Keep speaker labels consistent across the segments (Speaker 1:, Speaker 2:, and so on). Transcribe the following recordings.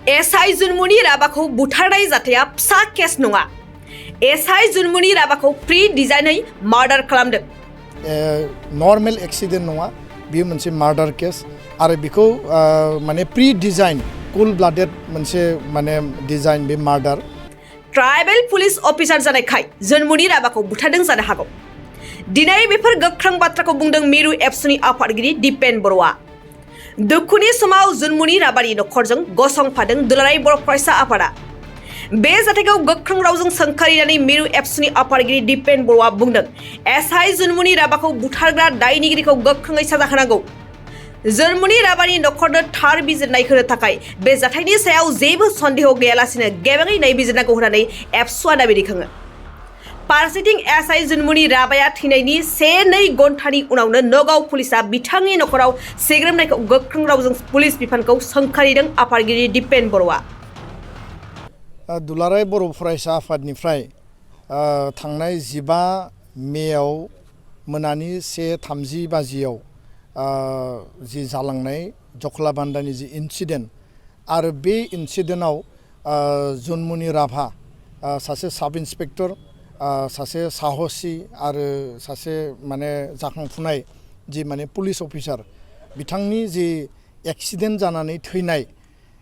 Speaker 1: SI जुनमुनि राबाखौ बुथारनाय जाथाया फिसा केस नङा। एसआई जुनमुनि राबाखौ प्रि डिजाइनै मार्डार खालामदों।
Speaker 2: नर्मेल एक्सिडेन्ट नङा, बेयो मोनसे मार्डार केस आरो बेखौ माने प्रि डिजाइन कुल ब्लाडेड मोनसे माने डिजाइन बे मार्डार।
Speaker 1: ट्राइबेल पुलिस अफिसार जानायखाय जुनमुनि राबाखौ बुथारदों जानो हागौ। दिनै बेफोर गोख्रों बाथ्राखौ बुंदों मिरु एबसुनि आफादगिरि दिपेन बर'आ। दुखुनि समाव जुनमुनि राबानि नखरजों गसंफादों दुलाराय बर' फरायसा आफादा। बे जाथायखौ गोख्रों रावजों सोंखारिनानै मिरु एबसुनि आफादगिरि दिपेन बर'आ बुंदों, एसआई जुनमुनि राबाखौ बुथारग्रा दायनिगिरिखौ गोख्रोङै साजा होनांगौ। जुनमुनि राबानि नखरनो थार बिजिरनाय होनो थाखाय बे जाथायनि सायाव जेबो सन्देह गैयालासिनो गेबेङै नायबिजिरनांगौ होननानै एबसुआ दाबि दैखाङो। फारसेथिं एसआई जुनमुनि राबाया थैनायनि 1-2 घन्टानि उनावनो नगाव पुलिसा बिथांनि नखराव सिग्रोमनायखौ गोख्रों रावजों पुलिस बिफानखौ सोंखारिदों आफादगिरि दिपेन बर'आ।
Speaker 2: दुलाराय बर' फरायसा आफादनिफ्राय थांनाय 15 मेआव मोनानि 1:30 बाजियाव जि जालांनाय जख्लाबान्दानि जि इन्सिडेन्ट आरो बे इन्सिडेन्टआव जुनमुनि राभा सासे साब इन्सपेक्टर, सासे साहसि आरो सासे माने जाखांफुनाय जि माने पुलिस अफिसार बिथांनि जि एक्सिडेन्ट जानानै थैनाय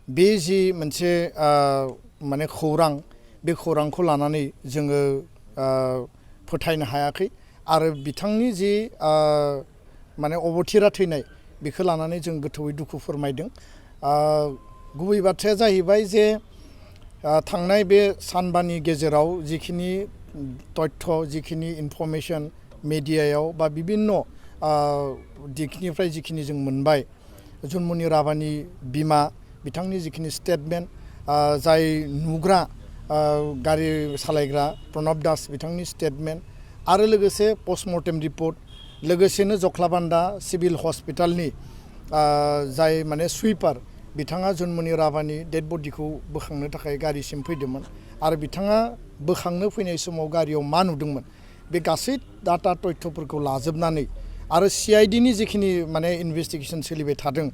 Speaker 2: बे जि मोनसे माने खौरां, बे खौरांखौ लानानै जोङो फोथायनो हायाखै आरो बिथांनि जि माने अबथिरा थैनाय बेखौ लानानै जों गोथौयै दुखु फोरमायदों। गुबै बाथ्राया जाहैबाय जे थांनाय बे सानबानि गेजेराव जिखिनि तथ्य, जिखिनि इनफरमेशन मेडियायाव बा बिभिन्न दिगनिफ्राय जिखिनि जों मोनबाय, जुनमुनि राभानि बिमा बिथांनि जिखिनि स्टेटमेन्ट, जाय नुग्रा गारि सालायग्रा प्रणब दास बिथांनि स्टेटमेन्ट आरो लोगोसे पस्टमर्टेम रिपर्ट, लोगोसेनो जख्लाबान्दा सिभिल हस्पिटालनि जाय माने सुइपार बिथाङा जुनमुनि राभानि डेड बडिखौ बोखांनो थाखाय गारिसिम फैदोंमोन आरो बिथाङा बोखांनो फैनाय समाव गारियाव मा नुदोंमोन बे गासै डाटा तथ्यफोरखौ लाजोबनानै आरो सिआइडिनि जिखिनि माने इनभेस्टिगेसन सोलिबाय थादों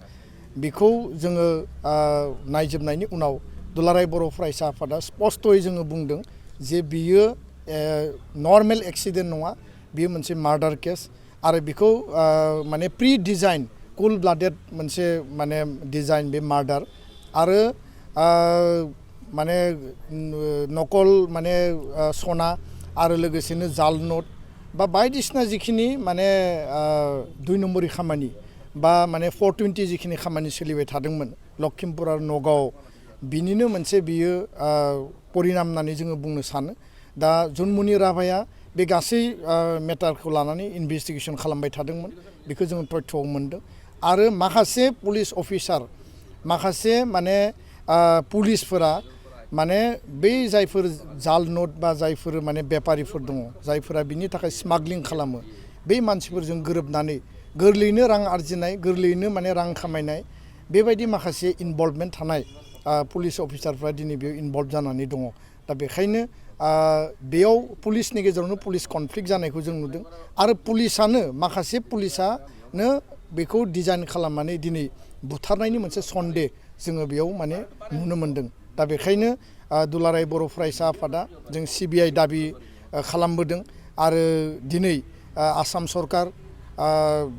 Speaker 2: बेखौ जोङो नायजोबनायनि उनाव दुलाराय बर' फरायसा आफादा स्पष्टयै जोङो बुंदों जे बियो नर्मेल एक्सिडेन्ट नङा, बियो मोनसे मार्डार केस आरो बेखौ माने प्रि डिजाइन कुल ब्लाडेड मोनसे माने डिजाइन बे मार्डार आरो माने नकल माने सना आरो लोगोसेनो जाल नोट बा बायदिसिना जिखिनि माने 2 नम्बरनि खामानि बा माने 420 जिखिनि खामानि सोलिबाय थादोंमोन लखिमपुर आरो नगाव, बिनिनो मोनसे बियो परिनाम होननानै जोङो बुंनो सानो। दा जुनमुनि राभाया बे गासै मेटारखौ लानानै इनभेस्टिगेसन खालामबाय थादोंमोन, बेखौ जोङो तथ्यआव मोनदों आरो माखासे पुलिस अफिसार, माखासे माने पुलिसफोरा माने बै जायफोर जाल नोट बा जायफोर माने बेपारिफोर दङ, जायफोरा बिनि थाखाय स्मागलिं खालामो, बै मानसिफोरजों गोरोबनानै गोरलैयैनो रां आरजिनाय, गोरलैयैनो माने रां खामायनाय, बेबायदि माखासे इनभल्भमेन्ट थानाय पुलिस अफिसारफ्रा दिनै बेयाव इनभल्भ जानानै दङ। दा बेखायनो बेयाव पुलिसनि गेजेरावनो पुलिस कनफ्लिक्ट जानायखौ जों नुदों आरो पुलिसानो, माखासे पुलिसानो बेखौ डिजाइन खालामनानै दिनै बुथारनायनि मोनसे सन्देह जोङो बेयाव माने नुनो मोनदों। दा बेखायनो दुलाराय बर' फरायसा आफादा जों सिबिआइ दाबि खालामबोदों आरो दिनै आसाम सरकार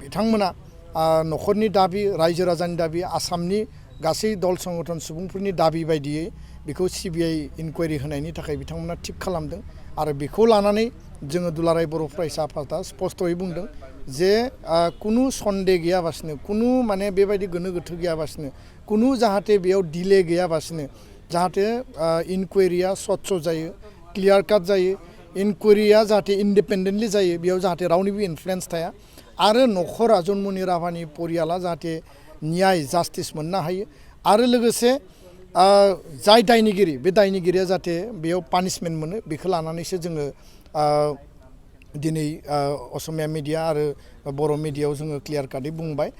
Speaker 2: बिथांमोना नखरनि दाबि, रायजो राजानि दाबि, आसामनि गासै दल संगठन सुबुंफोरनि दाबि बायदियै बेखौ सिबिआइ इनकुवारि होनायनि थाखाय बिथांमोना थिग खालामदों आरो बेखौ लानानै जोङो दुलाराय बर' फरायसा आफादा स्पष्टयै बुंदों जे कुनु सन्देह गैयाबासिनो, कुनु माने बेबायदि गोनो गोथो गैयाबासिनो, कुनु जाहाथे बेयाव डिले गैयाबासिनो जाहाथे इनकुवारिया स्वच्छ जायो, क्लियार काट जायो, इनकुवारिया जाहाथे इन्डिपेन्डेन्टलि जायो, बेयाव जाहाथे रावनिबो इनफ्लुएन्स थाया आरो नखरा जुनमुनि राभानि परियाला जाहाथे न्याय जास्टिस मोननो हायो आरो लोगोसे जाय दायनिगिरि, बे दायनिगिरिया जाहाथे बेयाव पानिशमेन्ट मोनो, बेखौ लानानैसो जोङो दिनै असमिया मिडिया आरो बर' मिडियायाव जोङो क्लियार काटै बुंबाय।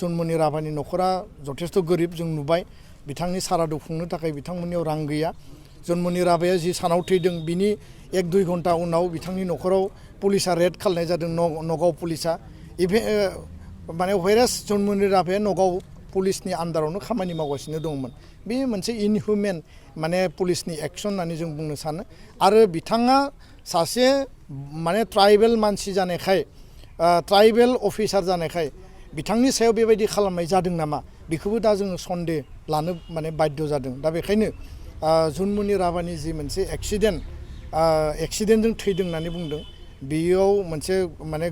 Speaker 2: जुनमुनि राभानि नखरा जथेस्थ' गोरिब, जों नुबाय बिथांनि सारादु खुंनो थाखाय बिथांमोननियाव रां गैया। जुनमुनि राभाया जि सानाव थैदों बिनि 1-2 घन्टा उनाव बिथांनि नखराव पुलिसा रेड खालामनाय जादों, नगाव पुलिसा। माने व्हेरेस जुनमुनि राभाया नगाव पुलिसनि आन्दारावनो खामानि मावगासिनो दंमोन बे मोनसे इनहिउमेन माने पुलिसनि एक्सन होननानै जों बुंनो सानो आरो बिथाङा सासे माने ट्राइबेल मानसि जानायखाय ट्राइबेल अफिसार जानायखाय बिथांनि सायाव बेबायदि खालामनाय जादों नामा बेखौबो दा जोङो सन्देह लानो माने बाध्य जादों दा बेखायनो जुनमुनि राभानि जि मोनसे एक्सिडेन्टजों थैदों होननानै बुंदों बेयाव मोनसे माने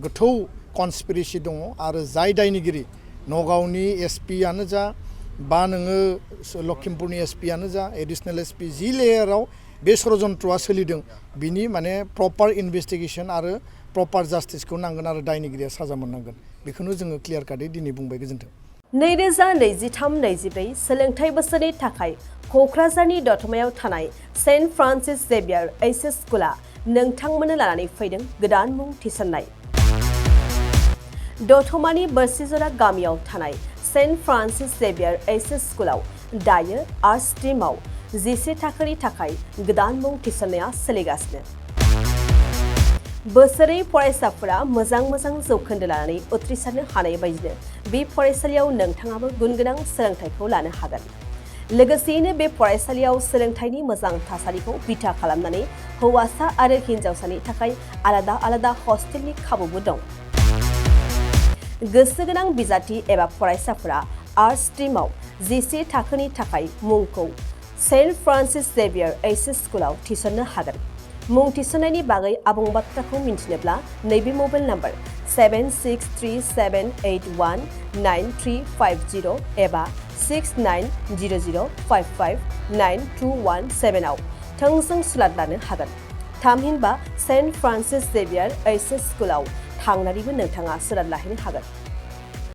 Speaker 2: गोथौ कनस्पिरेसि दङ आरो जाय दायनिगिरि नगावनि एसपियानो जा बा नोङो लखिमपुरनि एसपियानो जा एडिसनेल एसपि जि लेयाराव बे षड़यन्त्रआ सोलिदों बिनि माने प्रपार इनभेस्टिगेसन आरो प्रपार जास्टिसखौ नांगोन आरो दायनिगिरिया साजा मोननांगोन बेखौनो जोङो क्लियार काटै दिनै बुंबाय गोजोन्थों
Speaker 1: 2023-24 सोलोंथाइ बोसोरनि थाखाय क'क्राझारनि दतमायाव थानाय सेन्ट फ्रान्सिस जेभियार एइचएस स्कुला नोंथांमोननो लानानै फैदों गोदान मुं थिसननाय दतमानि बोरसिजरा गामियाव थानाय सेन्ट फ्रान्सिस जेभियार एइचएस स्कुलाव दायो आर्ट्स स्ट्रिमाव 11 थाखोनि थाखाय गोदान मुं थिसननाया सोलिगासिनो बोसोरै फरायसाफोरा मोजां जौखोन्दो लानानै उथ्रिसारनो हानाय बायदिनो बे फरायसालियाव नोंथाङाबो गुनगोनां सोलोंथाइखौ लानो हागोन लोगोसेयैनो बे फरायसालियाव सोलोंथाइनि मोजां थासारिखौ बिथा खालामनानै हौवासा आरो हिन्जावसानि थाखाय आलादा हस्टेलनि खाबुबो दं गोसो गोनां बिजाथि एबा फरायसाफोरा आर्ट्स स्ट्रिमाव 11 थाखोनि थाखाय मुंखौ सेन्ट फ्रान्सिस जेभियार एइचएस स्कुलाव थिसननो हागोन मुं थिसननायनि बागै आबुं बाथ्राखौ मिन्थिनोब्ला नैबे मबाइल नाम्बार 7637819350 एबा 6900559217 आव थोंजों सुलाद लानो हागोन थामहिनबा सेन्ट फ्रान्सिस जेभियार एइचएस स्कुलाव थांनानैबो नोंथाङा सुलाद लाहैनो हागोन